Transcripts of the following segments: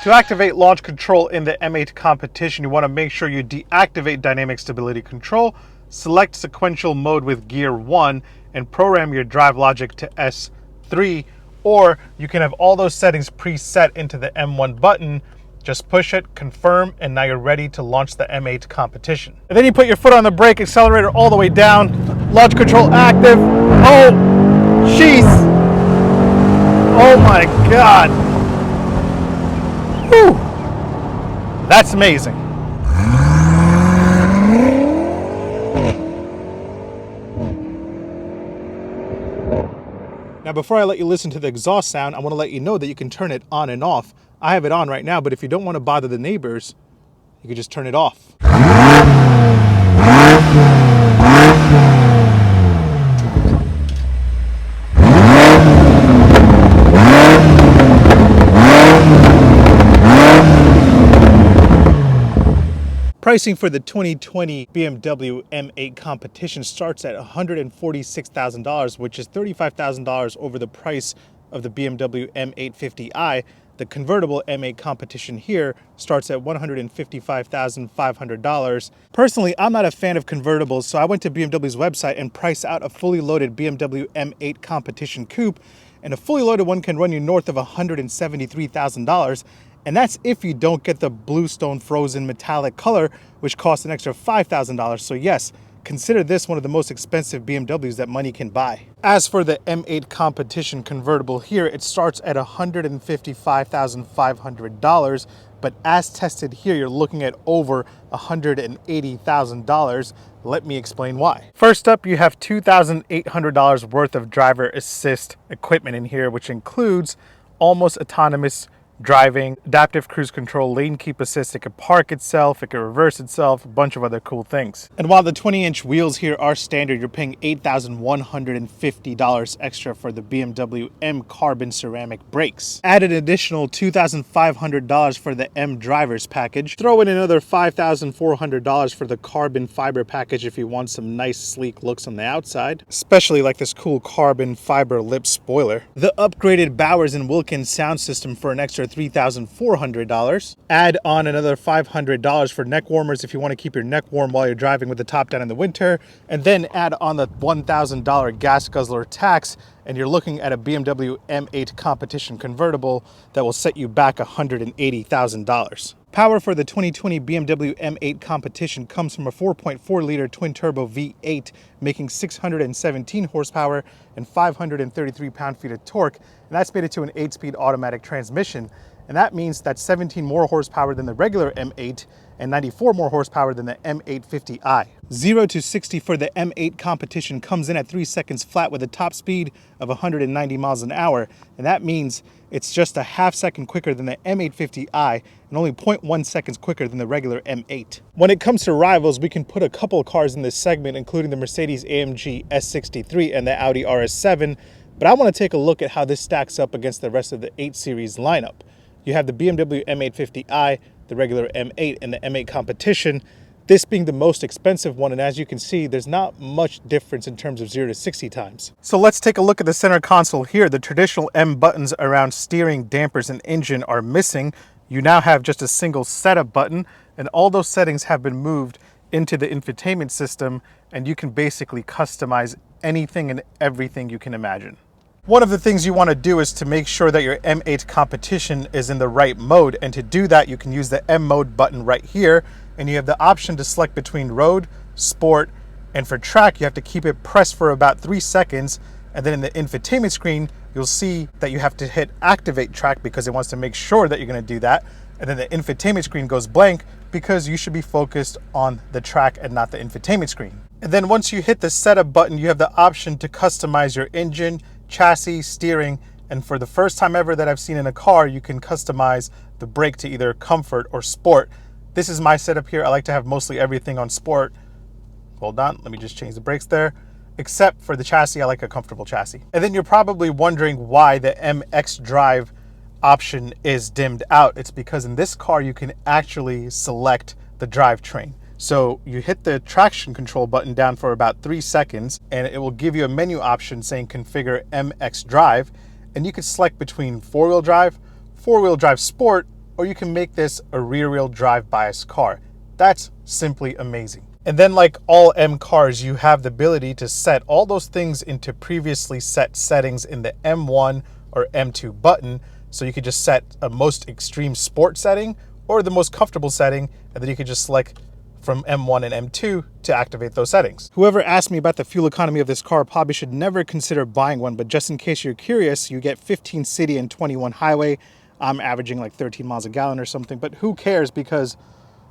To activate launch control in the M8 Competition, you want to make sure you deactivate dynamic stability control, select sequential mode with gear 1, and program your drive logic to S3, or you can have all those settings preset into the M1 button. Just push it, confirm, and now you're ready to launch the M8 Competition. And then you put your foot on the brake, accelerator all the way down, launch control active. Oh, jeez. Oh my God. Whew. That's amazing. Now, before I let you listen to the exhaust sound, I want to let you know that you can turn it on and off. I have it on right now, but if you don't want to bother the neighbors, you can just turn it off. Pricing for the 2020 BMW M8 Competition starts at $146,000, which is $35,000 over the price of the BMW M850i. The convertible M8 Competition here starts at $155,500. Personally, I'm not a fan of convertibles, so I went to BMW's website and priced out a fully loaded BMW M8 Competition Coupe, and a fully loaded one can run you north of $173,000. And that's if you don't get the bluestone frozen metallic color, which costs an extra $5,000. So yes, consider this one of the most expensive BMWs that money can buy. As for the M8 Competition Convertible here, it starts at $155,500, but as tested here, you're looking at over $180,000. Let me explain why. First up, you have $2,800 worth of driver assist equipment in here, which includes almost autonomous driving, adaptive cruise control, lane keep assist. It can park itself, it can reverse itself, a bunch of other cool things. And while the 20-inch wheels here are standard, you're paying $8,150 extra for the BMW M carbon ceramic brakes. Add an additional $2,500 for the M drivers package. Throw in another $5,400 for the carbon fiber package if you want some nice sleek looks on the outside, especially like this cool carbon fiber lip spoiler. The upgraded Bowers & Wilkins sound system for an extra $3,400. Add on another $500 for neck warmers if you want to keep your neck warm while you're driving with the top down in the winter. And then add on the $1,000 gas guzzler tax, and you're looking at a BMW M8 Competition Convertible that will set you back $180,000. Power for the 2020 BMW M8 Competition comes from a 4.4-liter twin-turbo V8, making 617 horsepower and 533 pound-feet of torque, and that's made it to an 8-speed automatic transmission. And that means that's 17 more horsepower than the regular M8 and 94 more horsepower than the M850i. 0 to 60 for the M8 Competition comes in at 3 seconds flat with a top speed of 190 miles an hour, and that means it's just a half second quicker than the M850i and only 0.1 seconds quicker than the regular M8. When it comes to rivals, we can put a couple of cars in this segment, including the Mercedes-AMG S63 and the Audi RS7, but I want to take a look at how this stacks up against the rest of the 8 Series lineup. You have the BMW M850i, the regular M8, and the M8 Competition, this being the most expensive one, and as you can see, there's not much difference in terms of 0 to 60 times. So let's take a look at the center console here. The traditional M buttons around steering, dampers, and engine are missing. You now have just a single setup button, and all those settings have been moved into the infotainment system, and you can basically customize anything and everything you can imagine. One of the things you want to do is to make sure that your M8 Competition is in the right mode, and to do that you can use the M mode button right here, and you have the option to select between road, sport, and for track you have to keep it pressed for about 3 seconds, and then in the infotainment screen you'll see that you have to hit activate track because it wants to make sure that you're going to do that, and then the infotainment screen goes blank because you should be focused on the track and not the infotainment screen. And then once you hit the setup button, you have the option to customize your engine, chassis, steering, and for the first time ever that I've seen in a car, you can customize the brake to either comfort or sport. This is my setup here. I like to have mostly everything on sport. Hold on, let me just change the brakes there. Except for the chassis, I like a comfortable chassis. And then you're probably wondering why the MX Drive option is dimmed out. It's because in this car, you can actually select the drivetrain. So you hit the traction control button down for about 3 seconds, and it will give you a menu option saying configure MX Drive, and you can select between 4-wheel drive Sport, or you can make this a rear-wheel drive bias car. That's simply amazing. And then, like all M cars, you have the ability to set all those things into previously set settings in the M1 or M2 button. So you could just set a most extreme sport setting or the most comfortable setting, and then you could just select from M1 and M2 to activate those settings. Whoever asked me about the fuel economy of this car probably should never consider buying one, but just in case you're curious, you get 15 city and 21 highway. I'm averaging like 13 miles a gallon or something, but who cares, because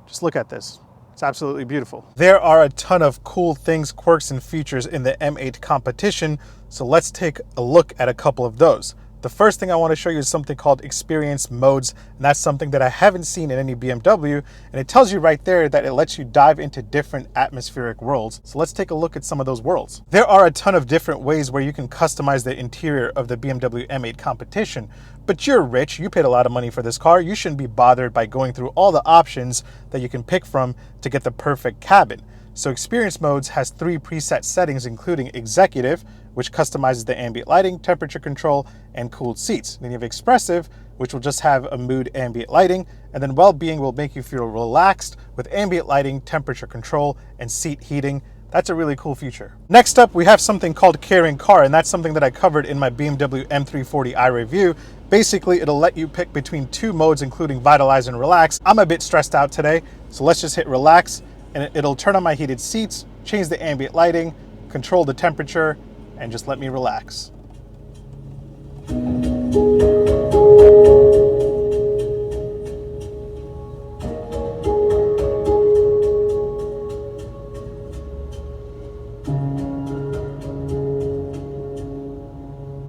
just look at this. It's absolutely beautiful. There are a ton of cool things, quirks, and features in the M8 Competition, so let's take a look at a couple of those. The first thing I want to show you is something called experience modes, and that's something that I haven't seen in any BMW, and it tells you right there that it lets you dive into different atmospheric worlds. So let's take a look at some of those worlds. There are a ton of different ways where you can customize the interior of the BMW M8 Competition, but you're rich, you paid a lot of money for this car, you shouldn't be bothered by going through all the options that you can pick from to get the perfect cabin. So Experience Modes has 3 preset settings, including Executive, which customizes the ambient lighting, temperature control, and cooled seats. Then you have Expressive, which will just have a mood ambient lighting, and then Well-being will make you feel relaxed with ambient lighting, temperature control, and seat heating. That's a really cool feature. Next up, we have something called Caring Car, and that's something that I covered in my BMW M340i review. Basically, it'll let you pick between 2 modes, including Vitalize and Relax. I'm a bit stressed out today, so let's just hit Relax, and it'll turn on my heated seats, change the ambient lighting, control the temperature, and just let me relax.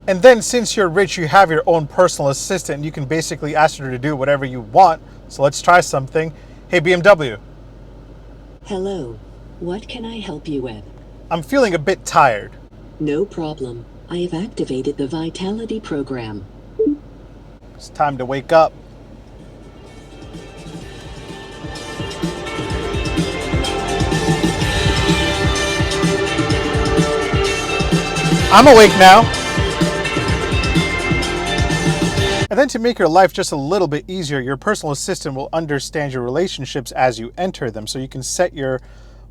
And then since you're rich, you have your own personal assistant. You can basically ask her to do whatever you want. So let's try something. Hey, BMW. Hello. What can I help you with? I'm feeling a bit tired. No problem. I have activated the Vitality program. It's time to wake up. I'm awake now. And then to make your life just a little bit easier, your personal assistant will understand your relationships as you enter them. So you can set your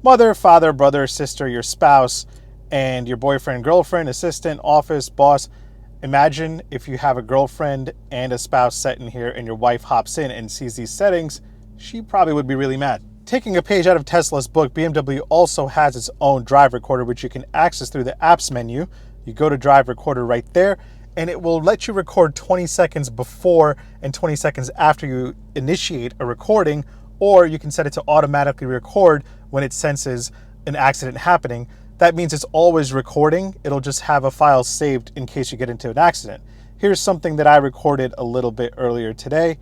mother, father, brother, sister, your spouse, and your boyfriend, girlfriend, assistant, office, boss. Imagine if you have a girlfriend and a spouse set in here and your wife hops in and sees these settings, she probably would be really mad. Taking a page out of Tesla's book, BMW also has its own drive recorder, which you can access through the apps menu. You go to drive recorder right there, and it will let you record 20 seconds before and 20 seconds after you initiate a recording, or you can set it to automatically record when it senses an accident happening. That means it's always recording. It'll just have a file saved in case you get into an accident. Here's something that I recorded a little bit earlier today,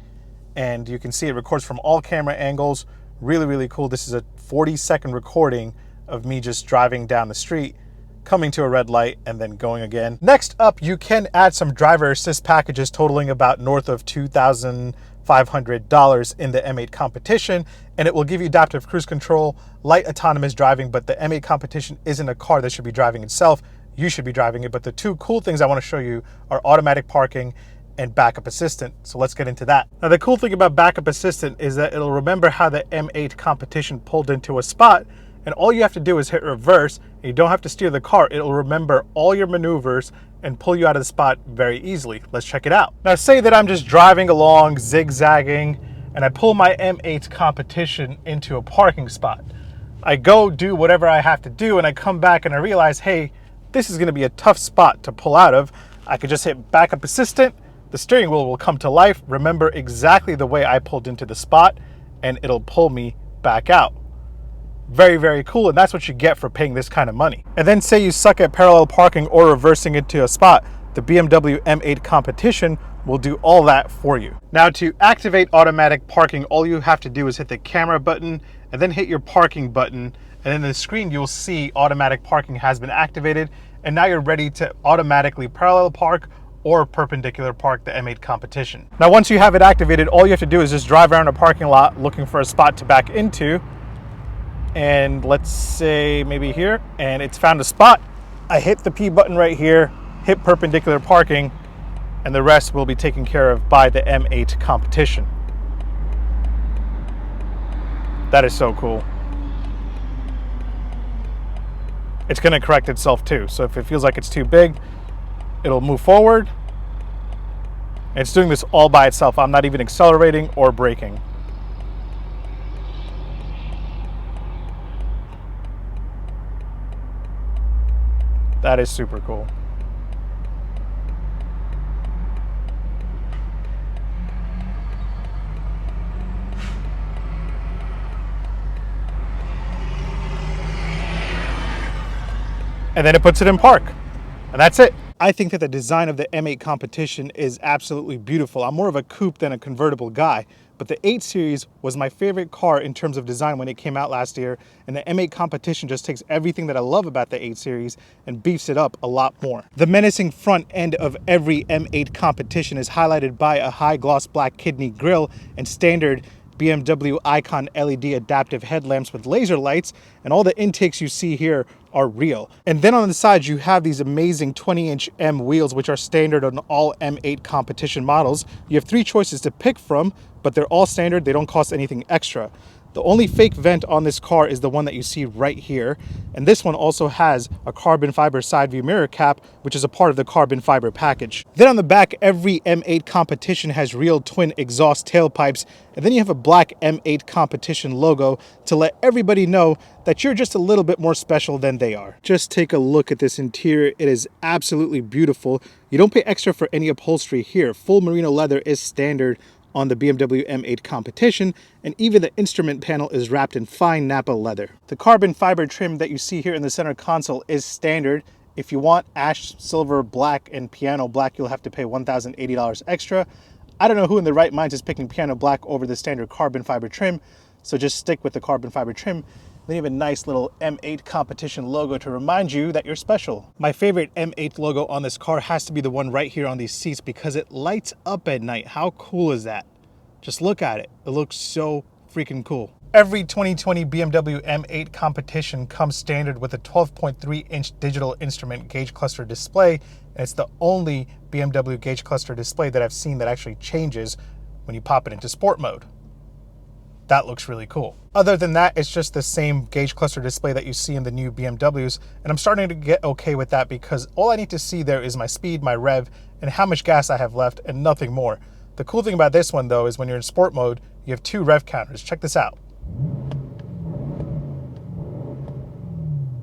and you can see it records from all camera angles. Really, really cool. This is a 40-second recording of me just driving down the street, coming to a red light, and then going again. Next up, you can add some driver assist packages totaling about north of $2,500 in the M8 Competition, and it will give you adaptive cruise control, light autonomous driving, but the M8 Competition isn't a car that should be driving itself. You should be driving it, but the 2 cool things I want to show you are automatic parking and backup assistant. So let's get into that. Now, the cool thing about backup assistant is that it'll remember how the M8 Competition pulled into a spot, and all you have to do is hit reverse, and you don't have to steer the car. It'll remember all your maneuvers and pull you out of the spot very easily. Let's check it out. Now, say that I'm just driving along, zigzagging, and I pull my M8 Competition into a parking spot. I go do whatever I have to do, and I come back and I realize, hey, this is gonna be a tough spot to pull out of. I could just hit backup assistant, the steering wheel will come to life, remember exactly the way I pulled into the spot, and it'll pull me back out. Very, very cool, and that's what you get for paying this kind of money. And then say you suck at parallel parking or reversing into a spot, the BMW M8 Competition will do all that for you. Now, to activate automatic parking, all you have to do is hit the camera button and then hit your parking button, and then in the screen you'll see automatic parking has been activated, and now you're ready to automatically parallel park or perpendicular park the M8 Competition. Now, once you have it activated, all you have to do is just drive around a parking lot looking for a spot to back into, and let's say maybe here, and it's found a spot. I hit the P button right here, hit perpendicular parking, and the rest will be taken care of by the M8 Competition. That is so cool. It's going to correct itself too. So if it feels like it's too big, it'll move forward. It's doing this all by itself. I'm not even accelerating or braking. That is super cool. And then it puts it in park. And that's it. I think that the design of the M8 Competition is absolutely beautiful. I'm more of a coupe than a convertible guy, but the 8 Series was my favorite car in terms of design when it came out last year, and the M8 Competition just takes everything that I love about the 8 Series and beefs it up a lot more. The menacing front end of every M8 Competition is highlighted by a high gloss black kidney grille and standard BMW Icon LED adaptive headlamps with laser lights, and all the intakes you see here are real. And then on the side you have these amazing 20-inch M wheels, which are standard on all M8 Competition models. You have 3 choices to pick from, but they're all standard. They don't cost anything extra. The only fake vent on this car is the one that you see right here. And this one also has a carbon fiber side view mirror cap, which is a part of the carbon fiber package. Then on the back, every M8 Competition has real twin exhaust tailpipes. And then you have a black M8 Competition logo to let everybody know that you're just a little bit more special than they are. Just take a look at this interior. It is absolutely beautiful. You don't pay extra for any upholstery here. Full merino leather is standard on the BMW M8 Competition, and even the instrument panel is wrapped in fine Napa leather. The carbon fiber trim that you see here in the center console is standard. If you want ash, silver, black, and piano black, you'll have to pay $1,080 extra. I don't know who in their right minds is picking piano black over the standard carbon fiber trim, so just stick with the carbon fiber trim. Then you have a nice little M8 Competition logo to remind you that you're special. My favorite M8 logo on this car has to be the one right here on these seats because it lights up at night. How cool is that? Just look at it. It looks so freaking cool. Every 2020 BMW M8 Competition comes standard with a 12.3-inch digital instrument gauge cluster display, and it's the only BMW gauge cluster display that I've seen that actually changes when you pop it into sport mode. That looks really cool. Other than that, it's just the same gauge cluster display that you see in the new BMWs, and I'm starting to get okay with that because all I need to see there is my speed, my rev, and how much gas I have left, and nothing more. The cool thing about this one, though, is when you're in sport mode, you have 2 rev counters. Check this out.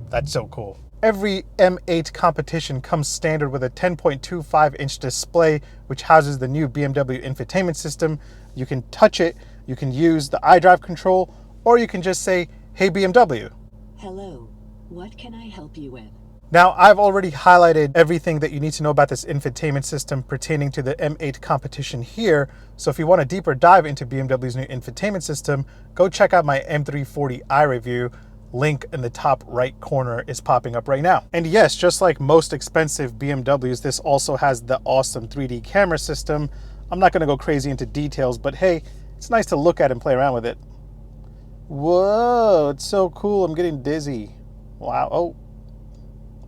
That's so cool. Every M8 Competition comes standard with a 10.25-inch display, which houses the new BMW infotainment system. You can touch it, you can use the iDrive control, or you can just say, "Hey BMW." Hello, what can I help you with? Now, I've already highlighted everything that you need to know about this infotainment system pertaining to the M8 Competition here. So if you want a deeper dive into BMW's new infotainment system, go check out my M340i review. Link in the top right corner is popping up right now. And yes, just like most expensive BMWs, this also has the awesome 3D camera system. I'm not gonna go crazy into details, but hey, it's nice to look at and play around with it. Whoa, it's so cool. I'm getting dizzy. Wow, oh,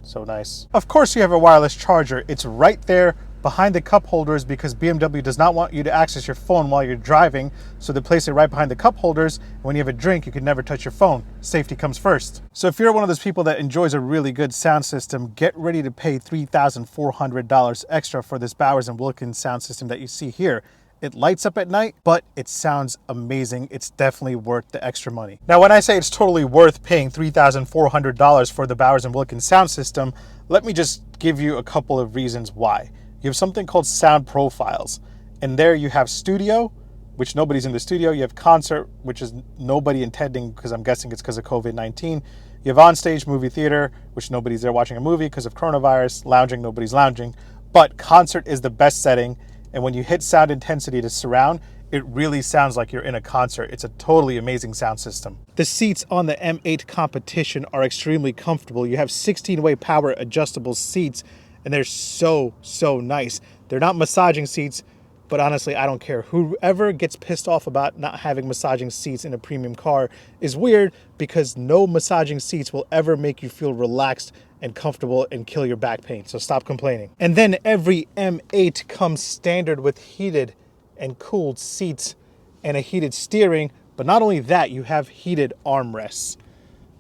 so nice. Of course you have a wireless charger. It's right there behind the cup holders because BMW does not want you to access your phone while you're driving, so they place it right behind the cup holders. When you have a drink, you can never touch your phone. Safety comes first. So if you're one of those people that enjoys a really good sound system, get ready to pay $3,400 extra for this Bowers & Wilkins sound system that you see here. It lights up at night, but it sounds amazing. It's definitely worth the extra money. Now, when I say it's totally worth paying $3,400 for the Bowers & Wilkins sound system, let me just give you a couple of reasons why. You have something called sound profiles, and there you have studio, which nobody's in the studio. You have concert, which is nobody intending, because I'm guessing it's because of COVID-19. You have onstage, movie theater, which nobody's there watching a movie because of coronavirus. Lounging, nobody's lounging. But concert is the best setting, and when you hit sound intensity to surround, it really sounds like you're in a concert. It's a totally amazing sound system. The seats on the M8 Competition are extremely comfortable. You have 16-way power adjustable seats, and they're so nice. They're not massaging seats, but honestly, I don't care. Whoever gets pissed off about not having massaging seats in a premium car is weird, because no massaging seats will ever make you feel relaxed and comfortable and kill your back pain. So stop complaining. And then every M8 comes standard with heated and cooled seats and a heated steering, But not only that, you have heated armrests.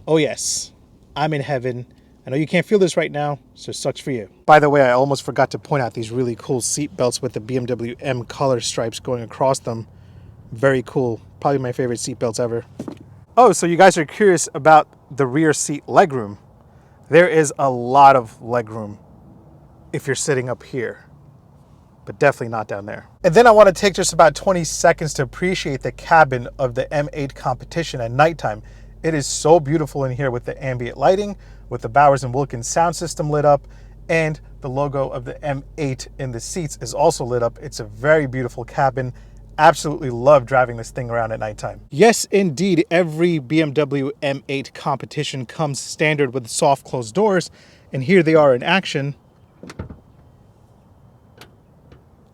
Oh yes, I'm in heaven. I know you can't feel this right now, so sucks for you. By the way, I almost forgot to point out these really cool seat belts with the BMW M color stripes going across them. Very cool. Probably my favorite seat belts ever. Oh, so you guys are curious about the rear seat legroom. There is a lot of legroom if you're sitting up here, but definitely not down there. And then I want to take just about 20 seconds to appreciate the cabin of the M8 Competition at nighttime. It is so beautiful in here with the ambient lighting, with the Bowers & Wilkins sound system lit up, and the logo of the M8 in the seats is also lit up. It's a very beautiful cabin. Absolutely love driving this thing around at nighttime. Yes, indeed, every BMW M8 Competition comes standard with soft closed doors, and here they are in action.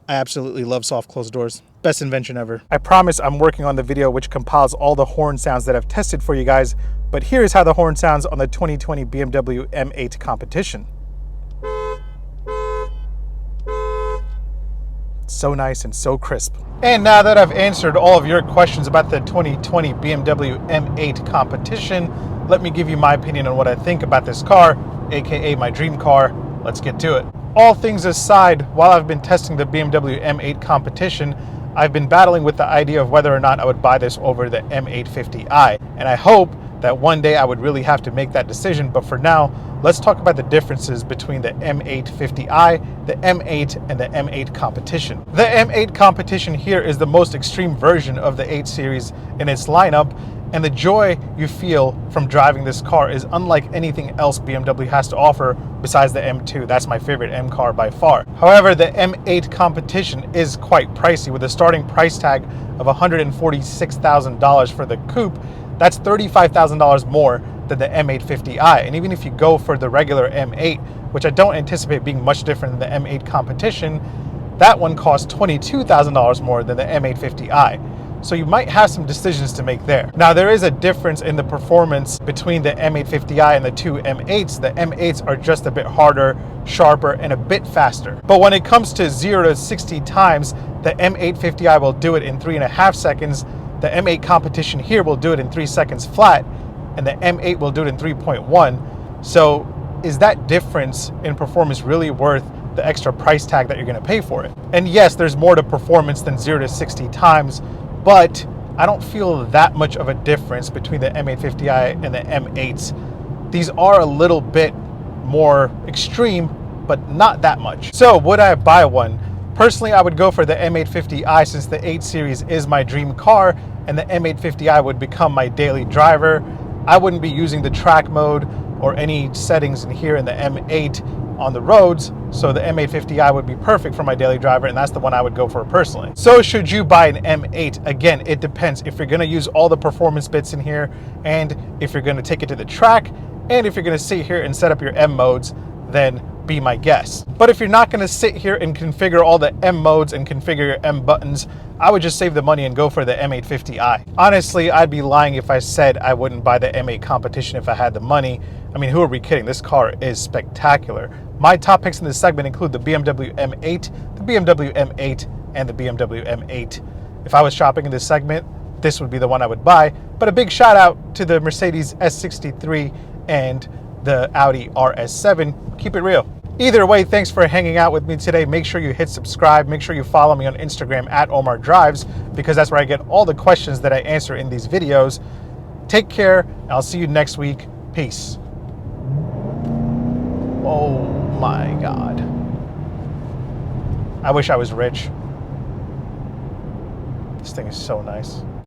I absolutely love soft closed doors. Best invention ever. I promise I'm working on the video which compiles all the horn sounds that I've tested for you guys, but here's how the horn sounds on the 2020 BMW M8 Competition. So nice and so crisp. And now that I've answered all of your questions about the 2020 BMW M8 Competition, let me give you my opinion on what I think about this car, aka my dream car. Let's get to it. All things aside, while I've been testing the BMW M8 Competition, I've been battling with the idea of whether or not I would buy this over the M850i. And I hope that one day I would really have to make that decision. But for now, let's talk about the differences between the M850i, the M8, and the M8 Competition. The M8 Competition here is the most extreme version of the 8 Series in its lineup, and the joy you feel from driving this car is unlike anything else BMW has to offer besides the M2. That's my favorite M car by far. However, the M8 Competition is quite pricey, with a starting price tag of $146,000 for the coupe. That's $35,000 more than the M850i. And even if you go for the regular M8, which I don't anticipate being much different than the M8 Competition, that one costs $22,000 more than the M850i. So you might have some decisions to make there. Now, there is a difference in the performance between the M850i and the two M8s. The M8s are just a bit harder, sharper, and a bit faster. But when it comes to 0 to 60 times, the M850i will do it in 3.5 seconds. The M8 Competition here will do it in 3 seconds flat, and the M8 will do it in 3.1. So is that difference in performance really worth the extra price tag that you're going to pay for it? And yes, there's more to performance than 0 to 60 times, but I don't feel that much of a difference between the M850i and the M8s. These are a little bit more extreme, but not that much. So would I buy one? Personally, I would go for the M850i since the 8 Series is my dream car, and the M850i would become my daily driver. I wouldn't be using the track mode or any settings in here in the M8 on the roads, so the M850i would be perfect for my daily driver, and that's the one I would go for personally. So should you buy an M8? Again, it depends. If you're going to use all the performance bits in here, and if you're going to take it to the track, and if you're going to sit here and set up your M modes, then be my guest. But if you're not going to sit here and configure all the M modes and configure your M buttons, I would just save the money and go for the M850i. Honestly, I'd be lying if I said I wouldn't buy the M8 Competition if I had the money. I mean, who are we kidding? This car is spectacular. My top picks in this segment include the BMW M8, the BMW M8, and the BMW M8. If I was shopping in this segment, this would be the one I would buy. But a big shout out to the Mercedes S63 and the Audi RS7. Keep it real. Either way, thanks for hanging out with me today. Make sure you hit subscribe. Make sure you follow me on Instagram at Omar Drives, because that's where I get all the questions that I answer in these videos. Take care, and I'll see you next week. Peace. Oh my God. I wish I was rich. This thing is so nice.